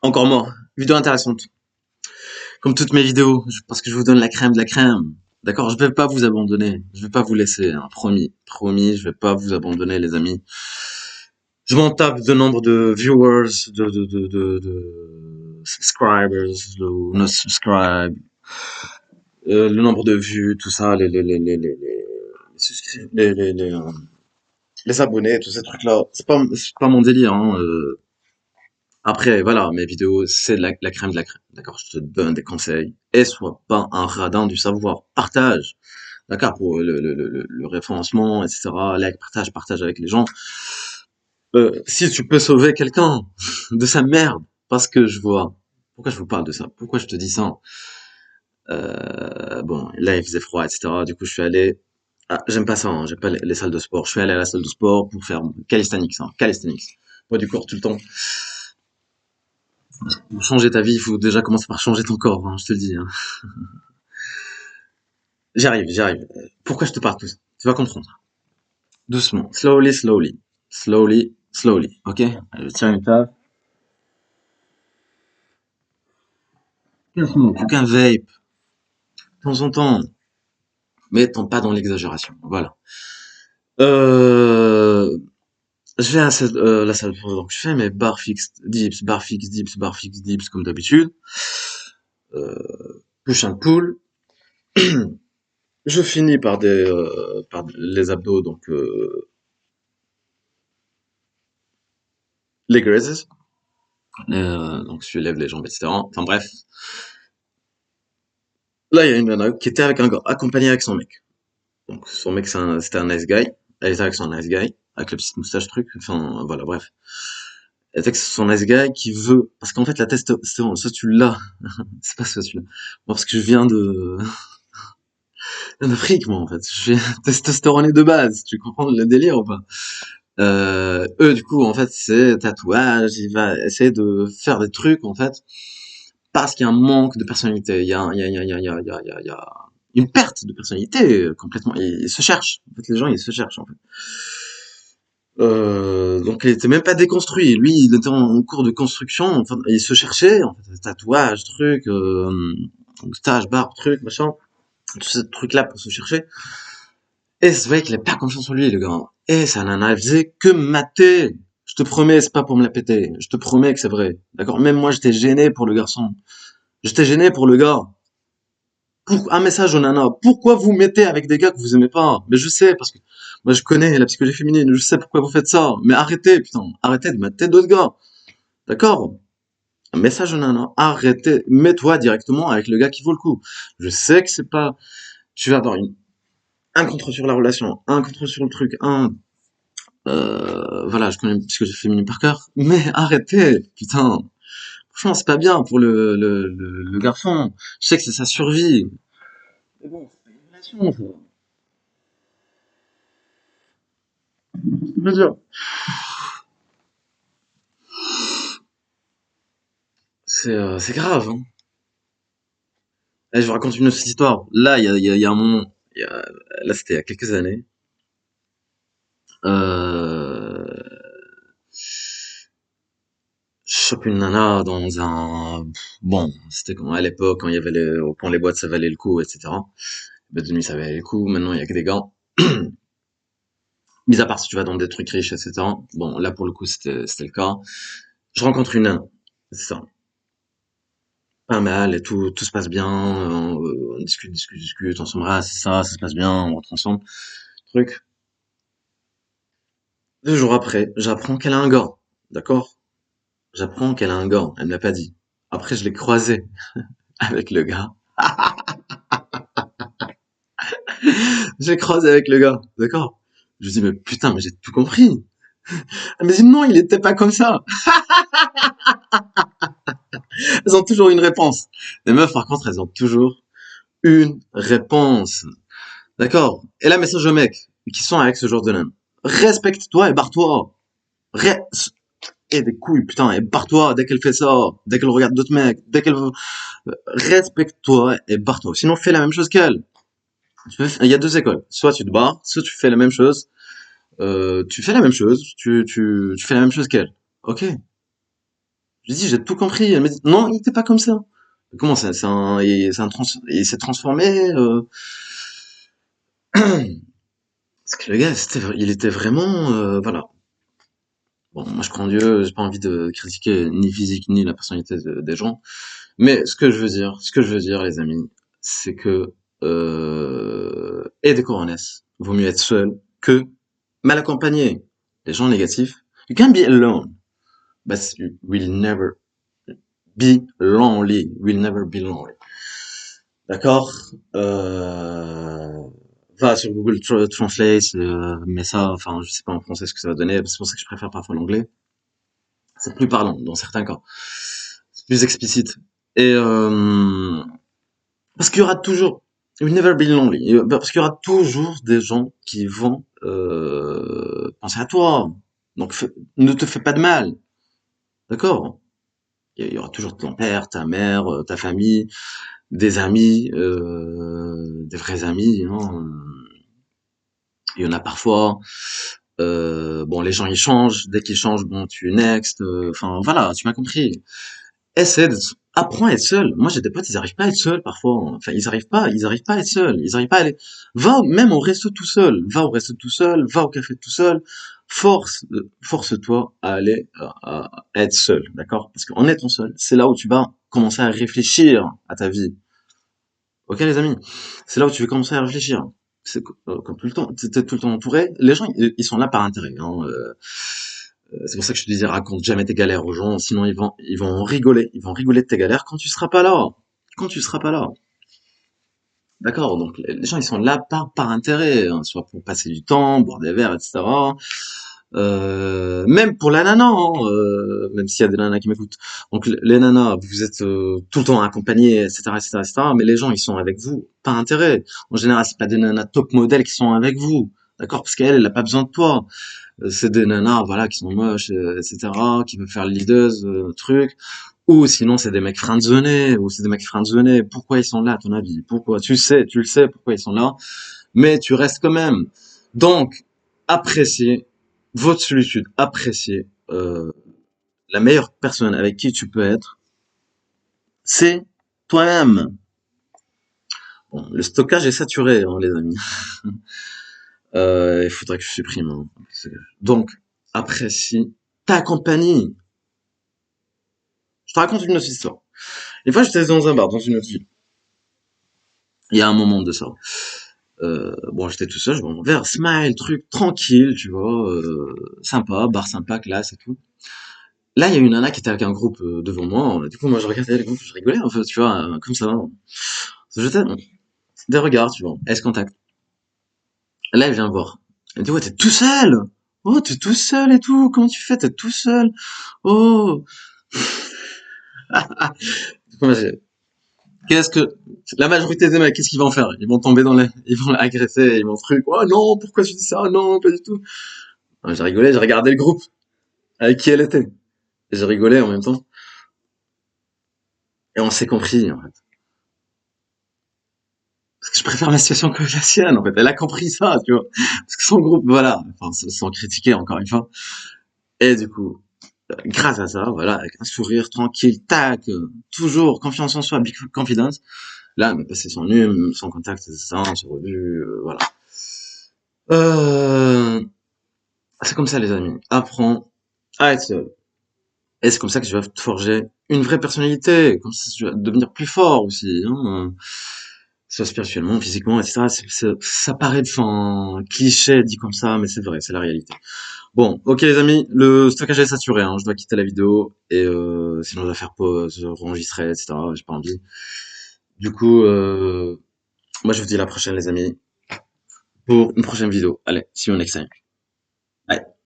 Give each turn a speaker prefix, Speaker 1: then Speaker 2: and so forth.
Speaker 1: Encore moi. Vidéo intéressante. Comme toutes mes vidéos, parce que je vous donne la crème de la crème. D'accord, je vais pas vous abandonner. Je vais pas vous laisser, hein. Promis. Promis, je vais pas vous abandonner, les amis. Je m'en tape de nombre de viewers, de subscribers, de no subscribe, le nombre de vues, tout ça, les abonnés, tous ces trucs-là. C'est pas mon délire, hein. Après, voilà, mes vidéos, c'est la crème de la crème. D'accord, je te donne des conseils. Et sois pas un radin du savoir. Partage. D'accord, pour le référencement, etc. Like, partage, partage avec les gens. Si tu peux sauver quelqu'un de sa merde, parce que je vois. Pourquoi je vous parle de ça? Pourquoi je te dis ça? Bon, là, il faisait froid, etc. Du coup, je suis allé. Ah, j'aime pas ça, hein, j'aime pas les salles de sport. Je suis allé à la salle de sport pour faire calisthenics, hein, calisthenics. Poids du corps tout le temps. Pour changer ta vie, il faut déjà commencer par changer ton corps, hein, je te le dis, hein. J'y arrive, j'y arrive. Pourquoi je te parle de tout ça? Tu vas comprendre. Doucement. Slowly, slowly. Slowly, slowly. Ok? Allez, je tiens une table. Aucun vape. De temps en temps. Mais pas dans l'exagération. Voilà. Euh, je vais à la salle de sport, donc je fais mes barres fixes, dips, comme d'habitude. Push and pull. Je finis par les abdos, donc leg raises. Donc je lève les jambes, etc. Enfin bref. Là, il y a une nana qui était avec un gars, accompagnée avec son mec. Donc son mec, c'était un nice guy. Elle était avec son nice guy, avec la petite moustache truc. Enfin voilà, bref. Elle était avec son nice guy qui veut, parce qu'en fait la testostérone, soit tu l'as, c'est pas ça tu l'as. Moi parce que je viens d'Afrique, moi en fait. Je suis testostéroné de base. Tu comprends le délire ou pas? Eux, du coup, en fait, c'est tatouage. Il va essayer de faire des trucs, en fait, parce qu'il y a un manque de personnalité. Il y a une perte de personnalité complètement. Ils se cherchent. En fait, les gens, ils se cherchent, en fait. Donc, il était même pas déconstruit. Lui, il était en cours de construction. Enfin, il se cherchait, en fait, tatouage, truc, moustache, barbe, truc, machin. Tout ce truc-là pour se chercher. Et c'est vrai qu'il a pas confiance en lui, le gars. Et sa nana, elle faisait que mater. Je te promets, c'est pas pour me la péter. Je te promets que c'est vrai. D'accord? Même moi, j'étais gêné pour le garçon. J'étais gêné pour le gars. Pour un message aux nanas. Pourquoi vous mettez avec des gars que vous aimez pas? Mais je sais, parce que moi, je connais la psychologie féminine. Je sais pourquoi vous faites ça. Mais arrêtez, putain. Arrêtez de mater d'autres gars. D'accord? Un message aux nanas. Arrêtez. Mets-toi directement avec le gars qui vaut le coup. Je sais que c'est pas, tu vas avoir un contre sur la relation, un contre sur le truc, voilà, je connais parce que j'ai fait mini par cœur. Mais arrêtez, putain. Franchement, c'est pas bien pour le garçon. Je sais que c'est sa survie. Mais bon, c'est pas une relation, ça. Je veux dire. C'est grave, hein. Là, je vous raconte une autre histoire. Là, il y a un moment. Là, c'était il y a quelques années. Euh, je chope une nana dans un... Bon, c'était à l'époque, quand il y avait quand les boîtes, ça valait le coup, etc. Boîte de nuit, ça valait le coup. Maintenant, il y a que des gars. Mis à part si tu vas dans des trucs riches, etc. Bon, là, pour le coup, c'était le cas. Je rencontre une nana. C'est ça. Pas mal, et tout se passe bien. On discute, discute, discute. On s'embrasse, c'est ça se passe bien. On rentre ensemble. Truc. 2 jours après, j'apprends qu'elle a un gars. D'accord? J'apprends qu'elle a un gars. Elle me l'a pas dit. Après, je l'ai croisé avec le gars. J'ai croisé avec le gars. D'accord? Je lui dis, mais putain, mais j'ai tout compris. Elle me dit, non, il était pas comme ça. Elles ont toujours une réponse. Les meufs, par contre, elles ont toujours une réponse. D'accord? Et là, message aux mecs qui sont avec ce genre de naine. Respecte-toi et barre-toi. Ré- et des couilles, putain, et barre-toi dès qu'elle fait ça, dès qu'elle regarde d'autres mecs, dès qu'elle veut. Respecte-toi et barre-toi. Sinon, fais la même chose qu'elle. Il y a deux écoles. Soit tu te barres, soit tu fais la même chose. Tu fais la même chose, tu fais la même chose qu'elle. Ok? Je lui dis, j'ai tout compris. Elle me dit, non, il était pas comme ça. Comment ça, il s'est transformé, parce que le gars, il était vraiment, voilà. Bon, moi je crois en Dieu, j'ai pas envie de critiquer ni physique ni la personnalité des gens. Mais ce que je veux dire, les amis, c'est que, et des coronesses, vaut mieux être seul que mal accompagné. Les gens négatifs, you can be alone, but you will never be lonely. Will never be lonely. D'accord? Va sur Google Translate, mais ça, enfin, je sais pas en français ce que ça va donner. C'est pour ça que je préfère parfois l'anglais. C'est plus parlant dans certains cas. C'est plus explicite. Et parce qu'il y aura toujours, you will never be lonely. Parce qu'il y aura toujours des gens qui vont penser à toi. Donc ne te fais pas de mal, d'accord? Il y aura toujours ton père, ta mère, ta famille, des amis, des vrais amis. Hein. Il y en a parfois. Bon, les gens ils changent. Dès qu'ils changent, bon, tu next. Enfin, voilà, tu m'as compris. Essaie apprends à être seul. Moi, j'ai des potes, ils arrivent pas à être seuls parfois. Enfin, ils arrivent pas à être seuls. Ils arrivent pas à aller. Va même au resto tout seul. Va au resto tout seul. Va au café tout seul. Force-toi à aller à être seul, d'accord? Parce qu'en étant seul, c'est là où tu vas commencer à réfléchir à ta vie. Ok, les amis? C'est là où tu vas commencer à réfléchir. C'est quand tout le temps, t'es tout le temps entouré. Les gens, ils sont là par intérêt. Hein. C'est pour ça que je te disais, raconte jamais tes galères aux gens, sinon ils vont en rigoler. Ils vont rigoler de tes galères quand tu seras pas là. Quand tu seras pas là. D'accord? Donc, les gens, ils sont là par intérêt, hein, soit pour passer du temps, boire des verres, etc. Même pour la nana, hein, même s'il y a des nanas qui m'écoutent. Donc, les nanas, vous êtes tout le temps accompagnés, etc., etc., etc. Mais les gens, ils sont avec vous par intérêt. En général, c'est pas des nanas top modèles qui sont avec vous. D'accord? Parce qu'elle, elle a pas besoin de toi. C'est des nanas, voilà, qui sont moches, etc., qui veulent faire le leaders, truc. Ou sinon, c'est des mecs friendzonés, ou c'est des mecs friendzonés. Pourquoi ils sont là, à ton avis? Pourquoi? Tu le sais, pourquoi ils sont là. Mais tu restes quand même. Donc, appréciez votre solitude, appréciez, la meilleure personne avec qui tu peux être, c'est toi-même. Bon, le stockage est saturé, hein, les amis. Il faudrait que je supprime. Hein. Donc, apprécie ta compagnie. Je te raconte une autre histoire. Une fois, j'étais dans un bar, dans une autre ville. Il y a un moment de ça. Bon, j'étais tout seul, je bois mon verre, smile, truc, tranquille, tu vois, sympa, bar sympa, classe et tout. Là, il y a une nana qui était avec un groupe devant moi. Du coup, moi, je regardais le groupe, je rigolais un peu, tu vois, comme ça. Je jetais des regards, tu vois, elle se contacte. Là, elle vient me voir. Elle me dit, ouais, t'es tout seul! Oh, t'es tout seul et tout, comment tu fais? T'es tout seul! Oh! Du coup, moi, qu'est-ce que la majorité des mecs, qu'est-ce qu'ils vont faire? Ils vont tomber dans les, ils vont l'agresser, ils vont truc. Oh non, pourquoi tu dis ça? Non, pas du tout. J'ai rigolé, j'ai regardé le groupe avec qui elle était. Et j'ai rigolé en même temps. Et on s'est compris, en fait. Parce que je préfère ma situation que la sienne, en fait. Elle a compris ça, tu vois. Parce que son groupe, voilà. Enfin, sans critiquer, encore une fois. Et du coup, grâce à ça, voilà, avec un sourire tranquille, tac, toujours confiance en soi, big confidence. Là, elle m'a passé son numéro, son contact, etc., on s'est revus, voilà. Euh, c'est comme ça, les amis. Apprends à être seul. Et c'est comme ça que tu vas te forger une vraie personnalité. Comme ça, tu vas devenir plus fort aussi, hein. Soit spirituellement, physiquement, etc. Ça paraît, enfin, cliché dit comme ça, mais c'est vrai, c'est la réalité. Bon, ok les amis, le stockage est saturé, hein. Je dois quitter la vidéo et sinon je dois faire pause, enregistrer, etc. J'ai pas envie. Du coup, moi je vous dis à la prochaine les amis pour une prochaine vidéo. Allez, see you next time.